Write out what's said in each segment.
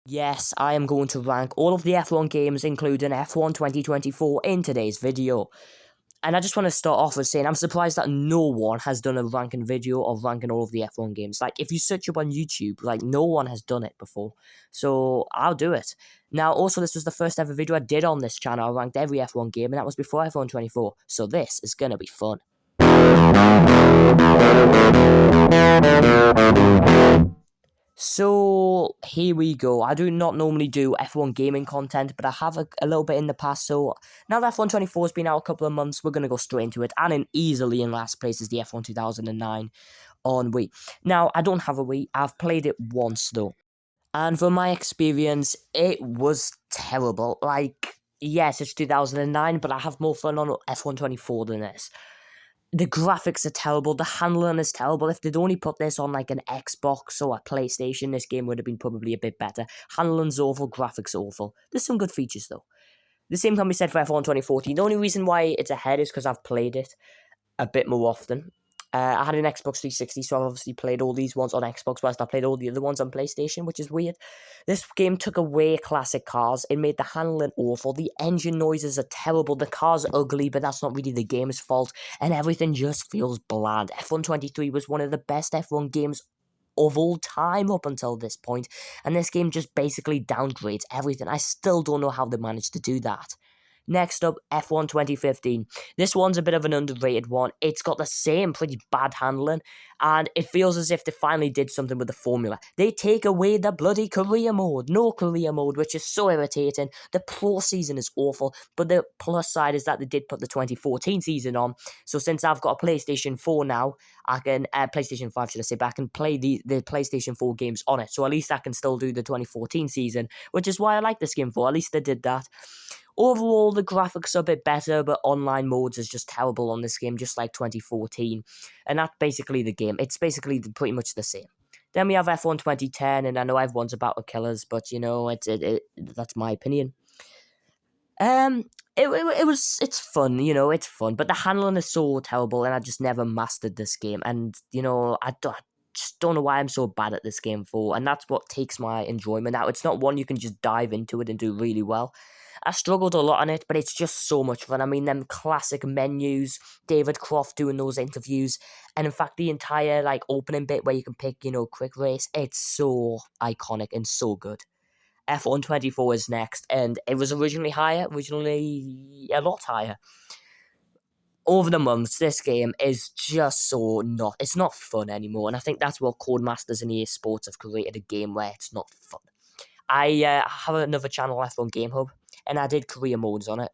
Yes, I am going to rank all of the F1 games, including F1 2024, in today's video. And I just want to start off with saying I'm surprised that no one has done a ranking video of ranking all of the F1 games. Like, if you search up on YouTube, like, no one has done it before. So, I'll do it. Now, also, this was the first ever video I did on this channel. I ranked every F1 game, and that was before F1 24. So, this is going to be fun. So, here we go. I do not normally do F1 gaming content, but I have a little bit in the past. So, now that F1 24 has been out a couple of months, we're going to go straight into it. And easily in last place is the F1 2009 on Wii. Now, I don't have a Wii. I've played it once, though. And from my experience, it was terrible. Like, yes, it's 2009, but I have more fun on F1 24 than this. The graphics are terrible, the handling is terrible. If they'd only put this on like an Xbox or a PlayStation, this game would have been probably a bit better. Handling's awful, graphics awful. There's some good features though. The same can be said for F1 2014. The only reason why it's ahead is because I've played it a bit more often. I had an Xbox 360, so I obviously played all these ones on Xbox, whilst I played all the other ones on PlayStation, which is weird. This game took away classic cars. It made the handling awful. The engine noises are terrible. The car's ugly, but that's not really the game's fault. And everything just feels bland. F1 23 was one of the best F1 games of all time up until this point, and this game just basically downgrades everything. I still don't know how they managed to do that. Next up, F1 2015. This one's a bit of an underrated one. It's got the same pretty bad handling, and it feels as if they finally did something with the formula. They take away the bloody career mode. No career mode, which is so irritating. The pro season is awful, but the plus side is that they did put the 2014 season on. So since I've got a PlayStation 4 now, I can, PlayStation 5 should I say, but I can play the PlayStation 4 games on it. So at least I can still do the 2014 season, which is why I like this game for. At least they did that. Overall, the graphics are a bit better, but online modes is just terrible on this game, just like 2014. And that's basically the game. It's basically pretty much the same. Then we have F1 2010, and I know everyone's about to kill us, but you know, that's my opinion. It's fun, you know, it's fun, but the handling is so terrible, and I just never mastered this game, and you know, I just don't know why I'm so bad at this game for, and that's what takes my enjoyment out. It's not one you can just dive into it and do really well. I struggled a lot on it, but it's just so much fun. I mean, them classic menus, David Croft doing those interviews, and in fact, the entire like opening bit where you can pick, you know, quick race. It's so iconic and so good. F1 24 is next, and it was originally a lot higher. Over the months, this game is just it's not fun anymore, and I think that's what Codemasters and EA Sports have created a game where it's not fun. I have another channel, F1 Game Hub, and I did career modes on it,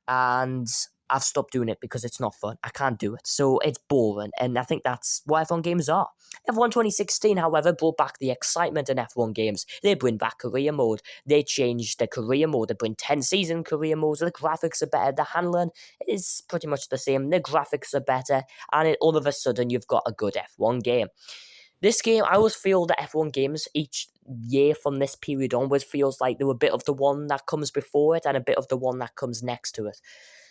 and I've stopped doing it because it's not fun. I can't do it, so it's boring, and I think that's what F1 games are. F1 2016, however, brought back the excitement in F1 games. They bring back career mode. They changed the career mode. They bring 10-season career modes. The graphics are better. The handling is pretty much the same. The graphics are better, and all of a sudden, you've got a good F1 game. This game, I always feel that F1 games each year from this period onwards feels like they were a bit of the one that comes before it and a bit of the one that comes next to it.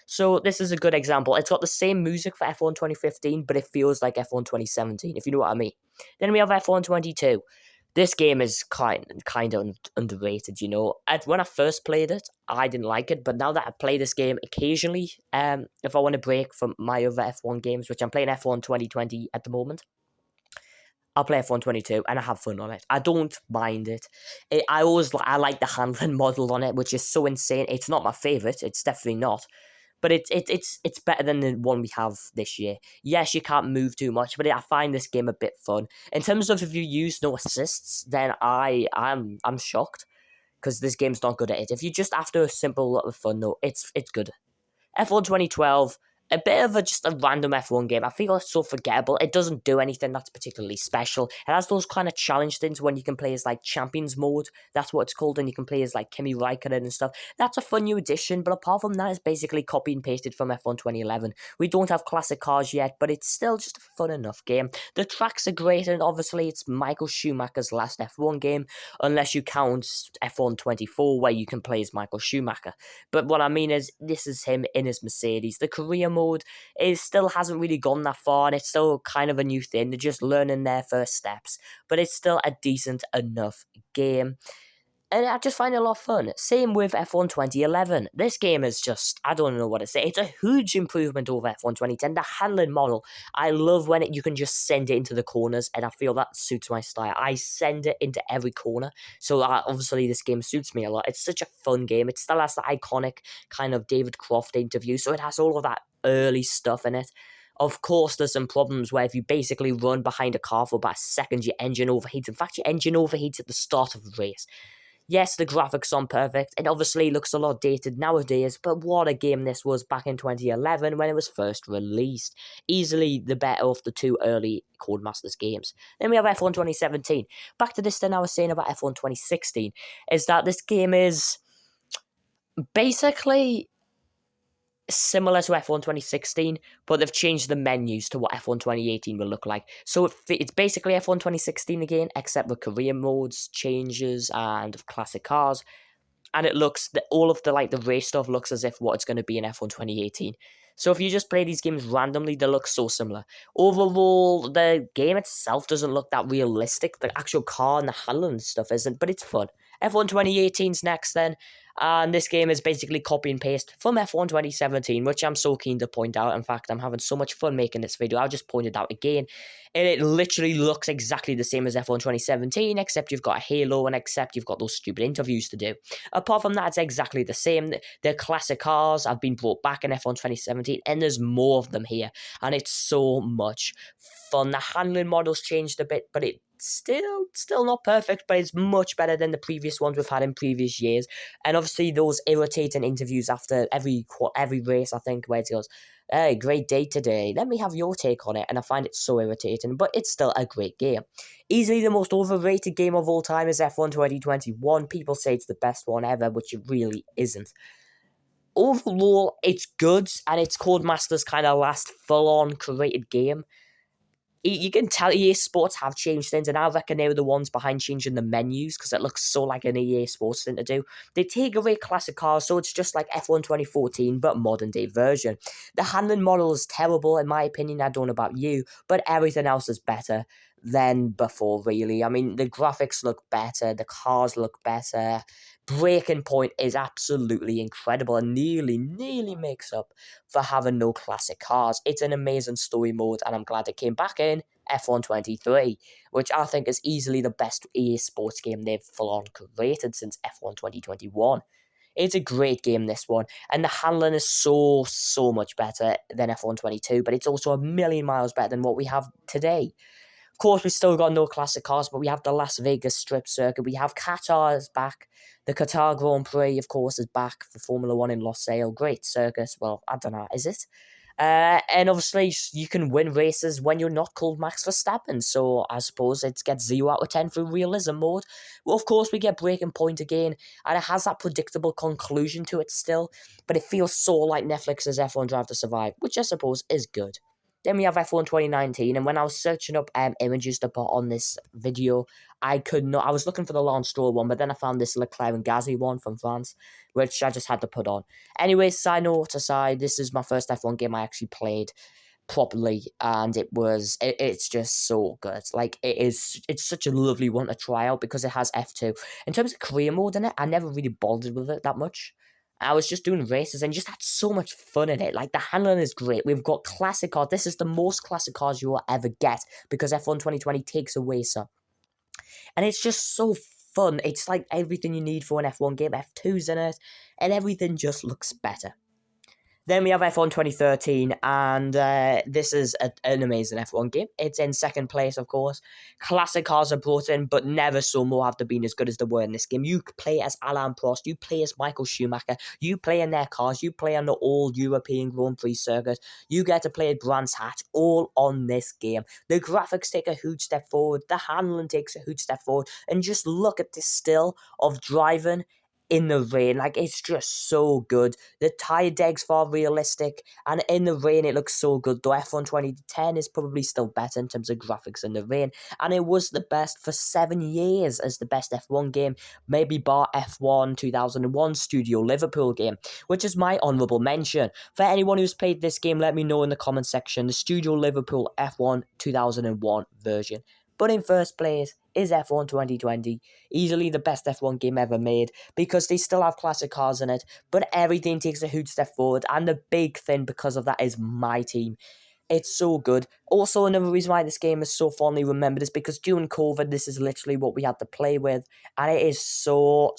So this is a good example. It's got the same music for F1 2015, but it feels like F1 2017, if you know what I mean. Then we have F1 22. This game is kind of underrated, you know. When I first played it, I didn't like it, but now that I play this game occasionally, if I want to break from my other F1 games, which I'm playing F1 2020 at the moment, I'll play F1 22 and I have fun on it. I don't mind it. I like the handling model on it, which is so insane. It's not my favorite. It's definitely not. But it's better than the one we have this year. Yes, you can't move too much, but I find this game a bit fun. In terms of if you use no assists, then I'm shocked because this game's not good at it. If you just after a simple lot of fun though, it's good. F1 2012, a bit of just a random F1 game. I feel it's so forgettable. It doesn't do anything that's particularly special. It has those kind of challenge things when you can play as like Champions Mode. That's what it's called, and you can play as like Kimi Raikkonen and stuff. That's a fun new addition, but apart from that, it's basically copy and pasted from F1 2011. We don't have classic cars yet, but it's still just a fun enough game. The tracks are great, and obviously it's Michael Schumacher's last F1 game, unless you count F1 24, where you can play as Michael Schumacher. But what I mean is, this is him in his Mercedes. The career mode still hasn't really gone that far, and it's still kind of a new thing. They're just learning their first steps, but it's still a decent enough game. And I just find it a lot of fun. Same with F1 2011. This game is just, I don't know what to say. It's a huge improvement over F1 2010. The handling model, I love when you can just send it into the corners, and I feel that suits my style. I send it into every corner, so obviously this game suits me a lot. It's such a fun game. It still has the iconic kind of David Croft interview, so it has all of that early stuff in it. Of course, there's some problems where if you basically run behind a car for about a second, your engine overheats. In fact, your engine overheats at the start of the race. Yes, the graphics aren't perfect. It obviously looks a lot dated nowadays, but what a game this was back in 2011 when it was first released. Easily the better of the two early Codemasters games. Then we have F1 2017. Back to this thing I was saying about F1 2016, is that this game is basically similar to F1 2016, but they've changed the menus to what F1 2018 will look like. So it's basically F1 2016 again, except the career modes, changes, and classic cars. And it looks, all of the race stuff looks as if what it's going to be in F1 2018. So if you just play these games randomly, they look so similar. Overall, the game itself doesn't look that realistic. The actual car and the handling stuff isn't, but it's fun. F1 2018's next then, and this game is basically copy and paste from F1 2017, which I'm so keen to point out. In fact, I'm having so much fun making this video. I'll just point it out again. And it literally looks exactly the same as F1 2017, except you've got a halo, and except you've got those stupid interviews to do. Apart from that, it's exactly the same. The classic cars have been brought back in F1 2017, and there's more of them here, and it's so much fun. The handling model's changed a bit, but it's still not perfect, but it's much better than the previous ones we've had in previous years. And obviously those irritating interviews after every race, I think, where it goes, "Hey, great day today. Let me have your take on it." And I find it so irritating, but it's still a great game. Easily the most overrated game of all time is F1 2021. People say it's the best one ever, which it really isn't. Overall, it's good, and it's Codemasters' kind of last full-on created game. You can tell EA Sports have changed things, and I reckon they were the ones behind changing the menus, because it looks so like an EA Sports thing to do. They take away classic cars, so it's just like F1 2014, but modern day version. The handling model is terrible, in my opinion. I don't know about you, but everything else is better than before, really. I mean, the graphics look better, the cars look better. Breaking Point is absolutely incredible and nearly makes up for having no classic cars. It's an amazing story mode, and I'm glad it came back in F1 23, which I think is easily the best EA Sports game they've full-on created since F1 2021. It's a great game, this one, and the handling is so much better than F1 22, but it's also a million miles better than what we have today. Of course, we've still got no classic cars, but we have the Las Vegas Strip Circuit. We have Qatar is back. The Qatar Grand Prix, of course, is back for Formula One in Losail. Great circus. Well, I don't know, is it? And obviously, you can win races when you're not called Max Verstappen. So I suppose it gets 0 out of 10 for realism mode. Well, of course, we get Breaking Point again, and it has that predictable conclusion to it still. But it feels so like Netflix's F1 Drive to Survive, which I suppose is good. Then we have F1 2019, and when I was searching up images to put on this video, I could not. I was looking for the Lance Stroll one, but then I found this Leclerc and Gasly one from France, which I just had to put on. Anyway, side note aside, this is my first F1 game I actually played properly, and it's just so good. Like, it's such a lovely one to try out because it has F2. In terms of career mode in it, I never really bothered with it that much. I was just doing races and just had so much fun in it. Like, the handling is great. We've got classic cars. This is the most classic cars you will ever get because F1 2020 takes away some. And it's just so fun. It's like everything you need for an F1 game. F2's in it, and everything just looks better. Then we have F1 2013, and this is an amazing F1 game. It's in second place, of course. Classic cars are brought in, but never so more have they been as good as they were in this game. You play as Alain Prost, you play as Michael Schumacher, you play in their cars, you play on the all-European Grand Prix circuit, you get to play at Brands Hatch, all on this game. The graphics take a huge step forward, the handling takes a huge step forward, and just look at this still of driving in the rain. Like, it's just so good. The tire deck's far realistic, and in the rain it looks so good. Though F1 2010 is probably still better in terms of graphics in the rain, and it was the best for 7 years as the best F1 game, maybe bar F1 2001 Studio Liverpool game, which is my honourable mention. For anyone who's played this game, let me know in the comment section. The Studio Liverpool F1 2001 version. But in first place is F1 2020, easily the best F1 game ever made, because they still have classic cars in it, but everything takes a huge step forward, and the big thing because of that is my team. It's so good. Also, another reason why this game is so fondly remembered is because during COVID, this is literally what we had to play with, and it is so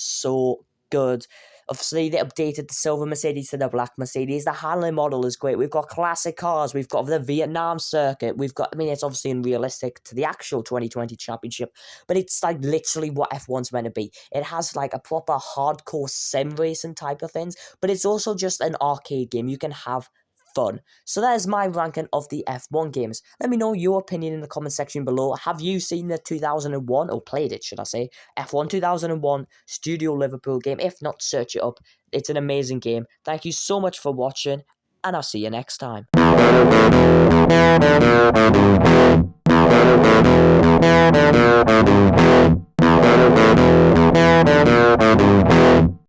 good. Obviously, they updated the silver Mercedes to the black Mercedes. The handling model is great. We've got classic cars. We've got the Vietnam circuit. We've got, I mean, it's obviously unrealistic to the actual 2020 championship, but it's like literally what F1's meant to be. It has like a proper hardcore sim racing type of things, but it's also just an arcade game. You can have fun. So that is my ranking of the F1 games. Let me know your opinion in the comment section below. Have you seen the 2001, or played it, should I say, F1 2001 Studio Liverpool game? If not, search it up. It's an amazing game. Thank you so much for watching, and I'll see you next time.